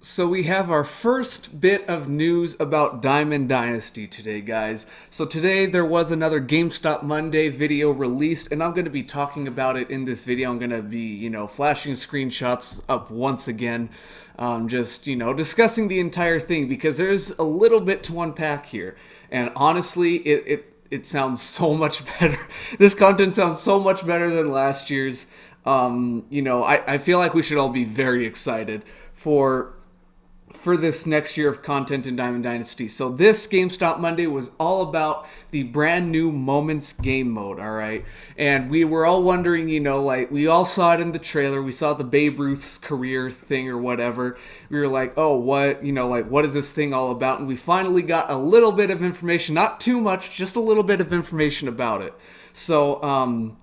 So we have our first bit of news about Diamond Dynasty today, guys. So today there was another GameStop Monday video released, and I'm going to be talking about it in this video. I'm going to be, flashing screenshots up once again, just, discussing the entire thing because there's a little bit to unpack here. And honestly, it sounds so much better. This content sounds so much better than last year's. I feel like we should all be very excited for this next year of content in Diamond Dynasty. So this GameStop Monday was all about the brand new Moments game mode, all right? And we were all wondering, we all saw it in the trailer. We saw the Babe Ruth's career thing or whatever. We were like, oh, what is this thing all about? And we finally got a little bit of information, not too much, just a little bit of information about it. So,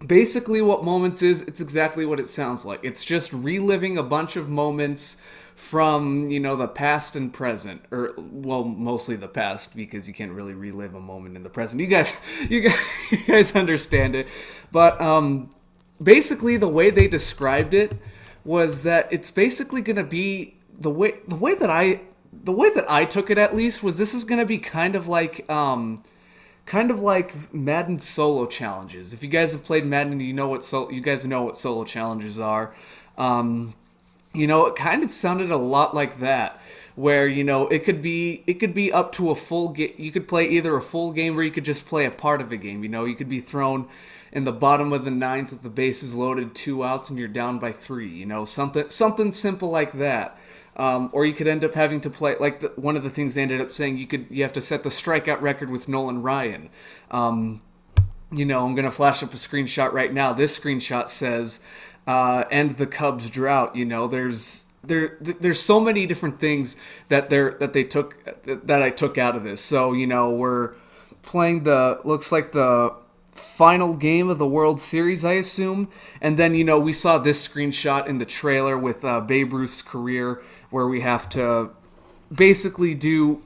basically what Moments is, it's exactly what it sounds like. It's just reliving a bunch of moments from, the past and present, or well, mostly the past, because you can't really relive a moment in the present. You guys understand it. But basically the way they described it was that it's basically going to be the way that I took it, at least, was this is going to be kind of like Madden solo challenges. If you guys have played Madden, you guys know what solo challenges are. It kind of sounded a lot like that, where it could be up to a full game. You could play either a full game or you could just play a part of a game. You could be thrown in the bottom of the ninth with the bases loaded, 2 outs, and you're down by 3. Something simple like that. Or you could end up having to play, like one of the things they ended up saying, you have to set the strikeout record with Nolan Ryan. I'm gonna flash up a screenshot right now. This screenshot says, "End the Cubs drought." There's so many different things that I took out of this. So we're playing looks like the final game of the World Series, I assume. And then, we saw this screenshot in the trailer with Babe Ruth's career, where we have to basically do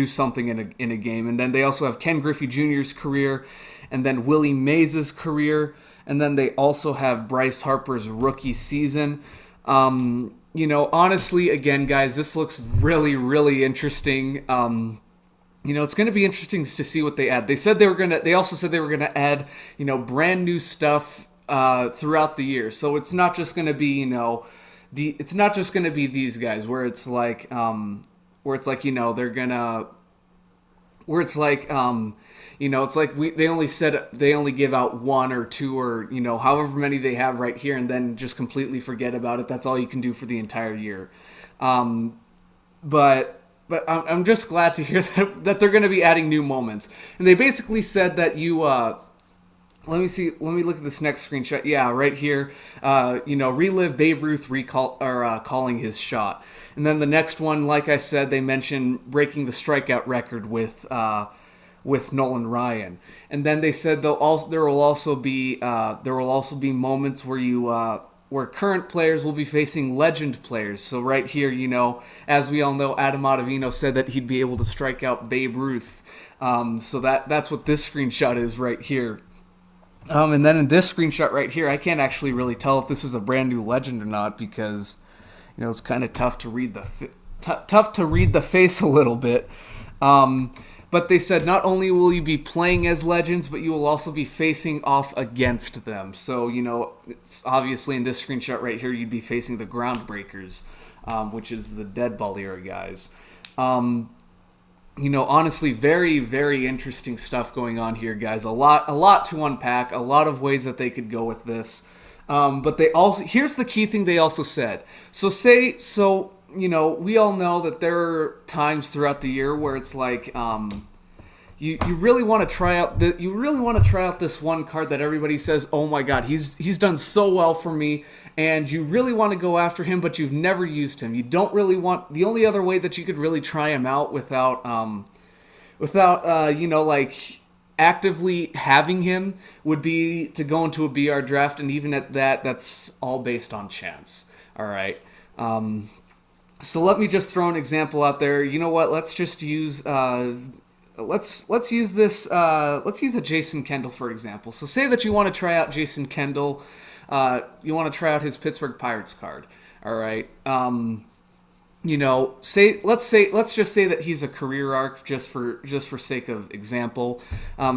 something in a game. And then they also have Ken Griffey Jr.'s career, and then Willie Mays' career, and then they also have Bryce Harper's rookie season. Honestly, again, guys, this looks really, really interesting. It's going to be interesting to see what they add. They also said they were gonna add, brand new stuff throughout the year. So it's not just going to be, it's not just going to be these guys where it's like, they're gonna, where it's like, it's like they only give out 1 or 2 or however many they have right here, and then just completely forget about it. That's all you can do for the entire year. But I'm just glad to hear that they're going to be adding new moments. And they basically said that let me look at this next screenshot. Yeah, right here. Relive Babe Ruth calling his shot. And then the next one, like I said, they mentioned breaking the strikeout record with Nolan Ryan. And then they said there will also be moments where current players will be facing legend players. So right here, as we all know, Adam Ottavino said that he'd be able to strike out Babe Ruth. So that's what this screenshot is right here. And then in this screenshot right here, I can't actually really tell if this is a brand new legend or not, because it's kind of tough to read the face a little bit. But they said not only will you be playing as legends, but you will also be facing off against them. So, it's obviously in this screenshot right here, you'd be facing the Groundbreakers, which is the Dead Ball era guys. Honestly, very, very interesting stuff going on here, guys. A lot to unpack, a lot of ways that they could go with this. But here's the key thing they also said. We all know that there are times throughout the year where it's like, you really want to try out this one card that everybody says, oh my god, he's done so well for me, and you really want to go after him, but you've never used him. You don't really want. The only other way that you could really try him out without actively having him would be to go into a BR draft, and even at that, that's all based on chance. All right. So let me just throw an example out there. You know what? Let's just use let's use this. Let's use a Jason Kendall, for example. So say that you want to try out Jason Kendall. You want to try out his Pittsburgh Pirates card. All right. Let's just say that he's a career arc, just for sake of example.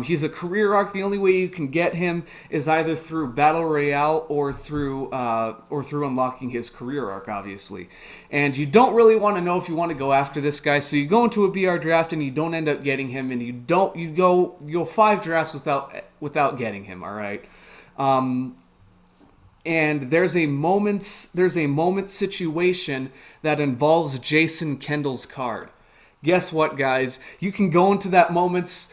He's a career arc. The only way you can get him is either through Battle Royale or through unlocking his career arc, obviously. And you don't really want to know if you want to go after this guy, so you go into a BR draft and you don't end up getting him, and you go 5 drafts without getting him. All right. And there's a moment situation that involves Jason Kendall's card. Guess what, guys? You can go into that moment's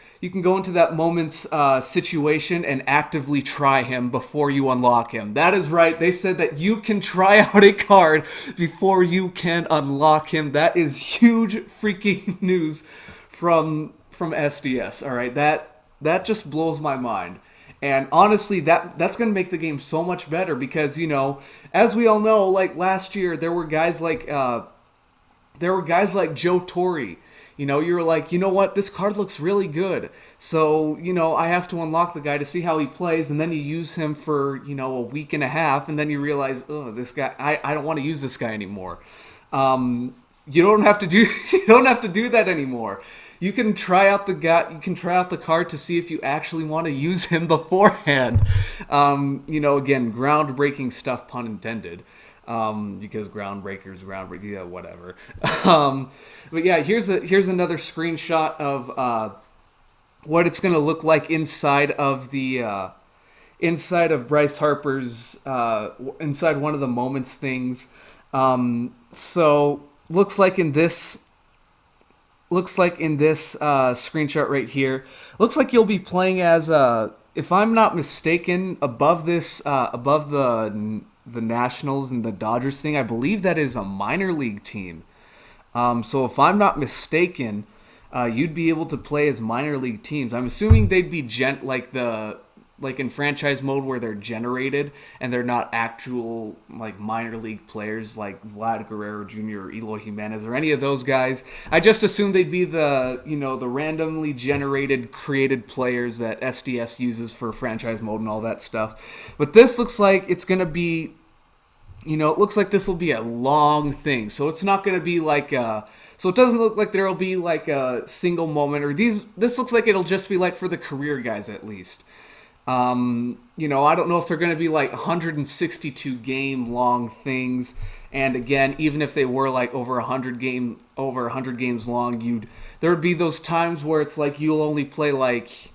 situation and actively try him before you unlock him. That is right. They said that you can try out a card before you can unlock him. That is huge freaking news from SDS. All right, that just blows my mind. And honestly, that's going to make the game so much better because, as we all know, like last year, there were guys like Joe Torre. You were like, you know what, this card looks really good. So, I have to unlock the guy to see how he plays, and then you use him for, a week and a half, and then you realize, oh, this guy, I don't want to use this guy anymore. You don't have to do that anymore. You can try out the card to see if you actually want to use him beforehand. Again, groundbreaking stuff, pun intended. Because groundbreakers, yeah, whatever. But yeah, here's another screenshot of what it's gonna look like inside of Bryce Harper's inside one of the moments things. So looks like in this screenshot right here, looks like you'll be playing as if I'm not mistaken, above the Nationals and the Dodgers thing, I believe that is a minor league team. So if I'm not mistaken, you'd be able to play as minor league teams. I'm assuming they'd be like in franchise mode where they're generated and they're not actual like minor league players like Vlad Guerrero Jr. or Eloy Jimenez or any of those guys. I just assumed they'd be the randomly generated created players that SDS uses for franchise mode and all that stuff. But this looks like it's going to be, it looks like this will be a long thing. So it's not going to be like so it doesn't look like there'll be like a single moment or this looks like it'll just be like for the career guys at least. I don't know if they're going to be like 162 game long things. And again, even if they were like over 100 games long, there would be those times where it's like you'll only play like,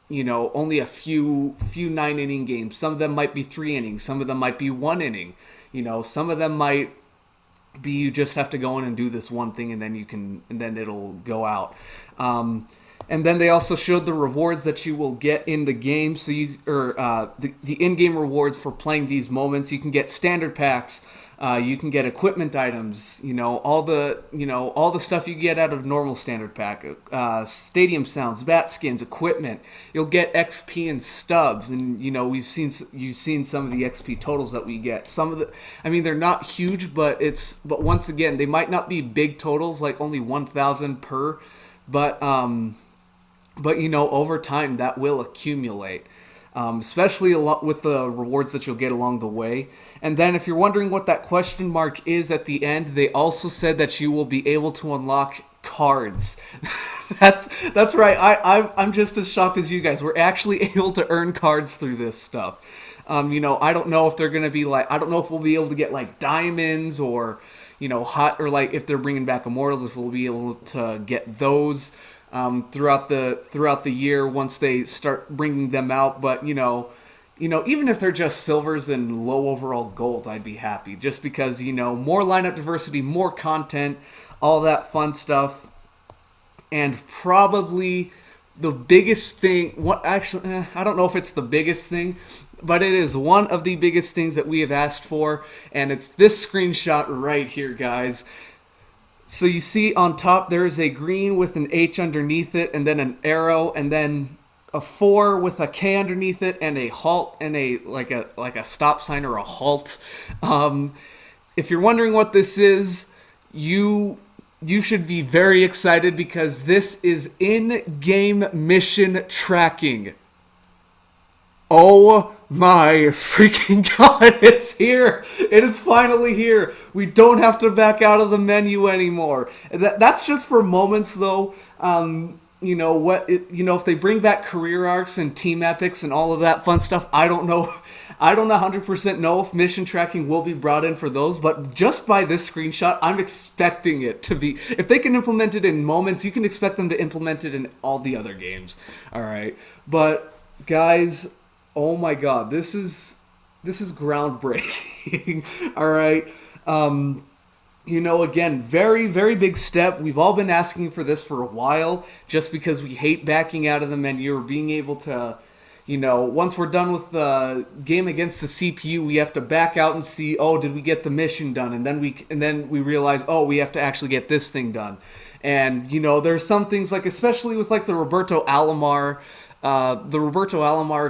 only a few 9-inning games. Some of them might be 3 innings. Some of them might be 1 inning. Some of them might be you just have to go in and do this one thing and then it'll go out. And then they also showed the rewards that you will get in the game. So the in-game rewards for playing these moments. You can get standard packs. You can get equipment items. All the stuff you get out of normal standard pack. Stadium sounds, bat skins, equipment. You'll get XP and stubs, and you've seen some of the XP totals that we get. They're not huge, but once again, they might not be big totals, like only 1,000 per, but over time that will accumulate, especially a lot with the rewards that you'll get along the way. And then if you're wondering what that question mark is at the end, they also said that you will be able to unlock cards. That's right. I'm just as shocked as you guys. We're actually able to earn cards through this stuff. I don't know if they're going to be like, I don't know if we'll be able to get like diamonds or, hot, or like if they're bringing back immortals, if we'll be able to get those throughout the year once they start bringing them out. But even if they're just silvers and low overall gold, I'd be happy, just because more lineup diversity, more content, all that fun stuff. And probably the biggest thing, I don't know if it's the biggest thing, but it is one of the biggest things that we have asked for, and it's this screenshot right here, guys. So you see on top there is a green with an H underneath it, and then an arrow, and then a 4 with a K underneath it, and a halt, and a stop sign or a halt. If you're wondering what this is, you should be very excited, because this is in-game mission tracking. Oh my freaking god, it's here. It is finally here. We don't have to back out of the menu anymore. That's just for moments though. If they bring back career arcs and team epics and all of that fun stuff, I don't know. I don't 100% know if mission tracking will be brought in for those, but just by this screenshot, I'm expecting it to be. If they can implement it in moments, you can expect them to implement it in all the other games. All right, but guys, oh my god, this is groundbreaking. All right. Again, very, very big step. We've all been asking for this for a while just because we hate backing out of the menu or being able to, once we're done with the game against the CPU, we have to back out and see, oh, did we get the mission done? And then we realize, oh, we have to actually get this thing done. And, there's some things like, especially with like the Roberto Alomar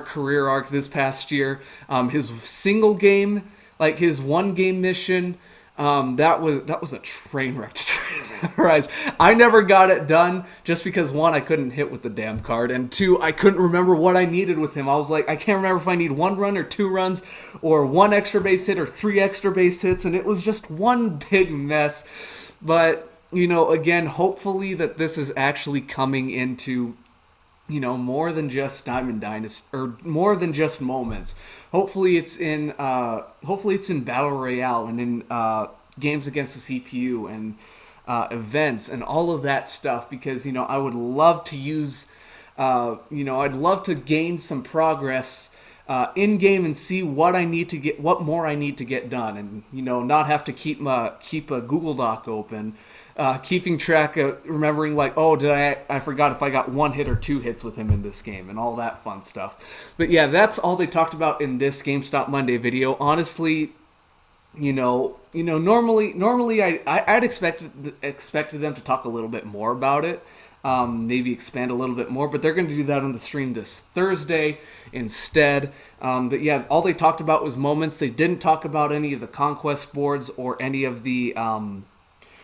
career arc this past year, his single game, like his one game mission, that was a train wreck to try to memorize. I never got it done just because, one, I couldn't hit with the damn card, and two, I couldn't remember what I needed with him. I was like, I can't remember if I need 1 run or 2 runs or 1 extra base hit or 3 extra base hits, and it was just one big mess. But, again, hopefully that this is actually coming into more than just Diamond Dynasty, or more than just moments. Hopefully it's in Battle Royale and in games against the CPU and events and all of that stuff, because I would love to use I'd love to gain some progress in game and see what more I need to get done, and not have to keep a Google Doc open, keeping track of remembering like, oh, I forgot if I got 1 hit or 2 hits with him in this game and all that fun stuff. But yeah, that's all they talked about in this GameStop Monday video. Honestly, normally I'd expected them to talk a little bit more about it. Maybe expand a little bit more, but they're going to do that on the stream this Thursday instead. But yeah, all they talked about was moments. They didn't talk about any of the conquest boards or any of the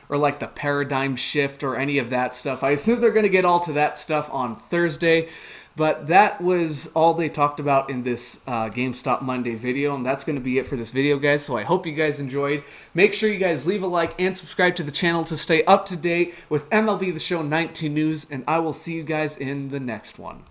or like the paradigm shift or any of that stuff. I assume they're going to get all to that stuff on Thursday. But that was all they talked about in this GameStop Monday video, and that's going to be it for this video, guys. So I hope you guys enjoyed. Make sure you guys leave a like and subscribe to the channel to stay up to date with MLB The Show 19 news, and I will see you guys in the next one.